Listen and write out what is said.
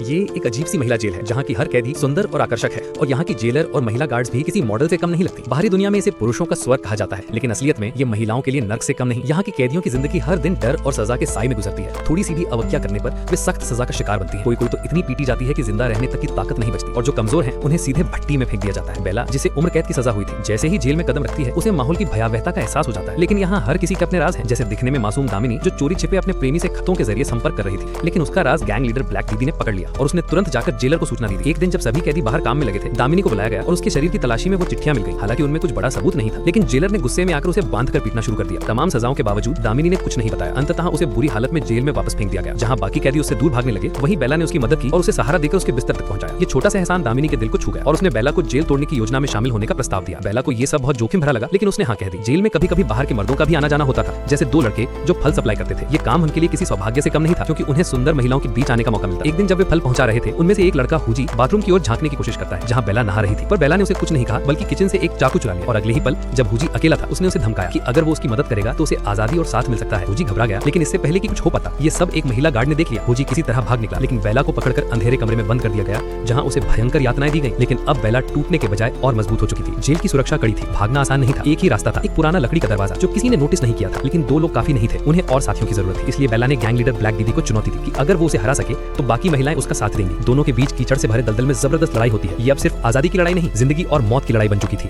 ये एक अजीब सी महिला जेल है जहाँ की हर कैदी सुंदर और आकर्षक है और यहाँ की जेलर और महिला गार्ड्स भी किसी मॉडल से कम नहीं लगती। बाहरी दुनिया में इसे पुरुषों का स्वर्ग कहा जाता है, लेकिन असलियत में ये महिलाओं के लिए नर्क से कम नहीं। यहाँ की कैदियों की जिंदगी हर दिन डर और सजा के साए में गुजरती है। थोड़ी सी भी अवज्ञा करने पर वे सख्त सजा का शिकार बनती है। कोई कोई तो इतनी पीटी जाती है कि जिंदा रहने तक की ताकत नहीं बचती और जो कमजोर है उन्हें सीधे भट्टी में फेंक दिया जाता है। बेला, जिसे उम्र कैद की सजा हुई थी, जैसे ही जेल में कदम रखती है उसे माहौल की भयावहता का एहसास हो जाता है। लेकिन यहाँ हर किसी के अपने राज हैं। जैसे दिखने में मासूम दामिनी जो चोरी छिपे अपने प्रेमी से खतों के जरिए संपर्क कर रही थी, लेकिन उसका राज गैंग लीडर ब्लैक दीदी ने पकड़ लिया और उसने तुरंत जाकर जेलर को सूचना दी थी। एक दिन जब सभी कैदी बाहर काम में लगे थे, दामिनी को बुलाया गया और उसके शरीर की तलाशी में वो चिट्ठियां मिल गई। हालांकि उनमें कुछ बड़ा सबूत नहीं था, लेकिन जेलर ने गुस्से में आकर उसे बांधकर पीटना शुरू कर दिया। तमाम सजाओं के बावजूद दामिनी ने कुछ नहीं बताया। अंततः उसे बुरी हालत में जेल में वापस फेंक दिया गया। जहां बाकी कैदी उससे दूर भागने लगे, वहीं बेला ने उसकी मदद की और उसे सहारा देकर उसके बिस्तर तक पहुंचाया। ये छोटा सा एहसान दामिनी के दिल को छू गया और उसने बेला को जेल तोड़ने की योजना में शामिल होने का प्रस्ताव दिया। बेला को ये सब बहुत जोखिम भरा लगा, लेकिन उसने हाँ कह दी। जेल में कभी कभी बाहर के मर्दों का भी आना जाना होता था, जैसे दो लड़के जो फल सप्लाई करते थे। ये काम उनके लिए किसी सौभाग्य से कम नहीं था, क्योंकि उन्हें सुंदर महिलाओं के बीच आने का मौका मिलता। एक दिन जब वे फल पहुंचा रहे थे, उनमें से एक लड़का हुजी बाथरूम की ओर झांकने की कोशिश करता है जहां बेला नहा रही थी, पर बेला ने उसे कुछ नहीं कहा, बल्कि किचन से एक चाकू चुरा लिया। और अगले ही पल जब हुजी अकेला था, उसने उसे धमकाया कि अगर वो उसकी मदद करेगा तो उसे आजादी और साथ मिल सकता है। हुजी घबरा गया, लेकिन इससे पहले कि कुछ हो पाता, ये सब एक महिला गार्ड ने देख लिया। हुजी किसी तरह भाग निकला, लेकिन बेला को पकड़कर अंधेरे कमरे में बंद कर दिया गया, जहां उसे भयंकर यातनाएं दी गई। लेकिन अब बेला टूटने के बजाय और मजबूत हो चुकी थी। जेल की सुरक्षा कड़ी थी, भागना आसान नहीं था। एक ही रास्ता था, एक पुराना लकड़ी का दरवाजा जो किसी ने नोटिस नहीं किया था। लेकिन दो लोग काफी नहीं थे, उन्हें और साथियों की जरूरत थी। इसलिए बेला ने गैंग लीडर ब्लैक दीदी को चुनौती दी कि अगर वो उसे हरा सके तो बाकी महिलाएं उसका साथ देंगी। दोनों के बीच कीचड़ से भरे दलदल में जबरदस्त लड़ाई होती है। ये अब सिर्फ आजादी की लड़ाई नहीं, जिंदगी और मौत की लड़ाई बन चुकी थी।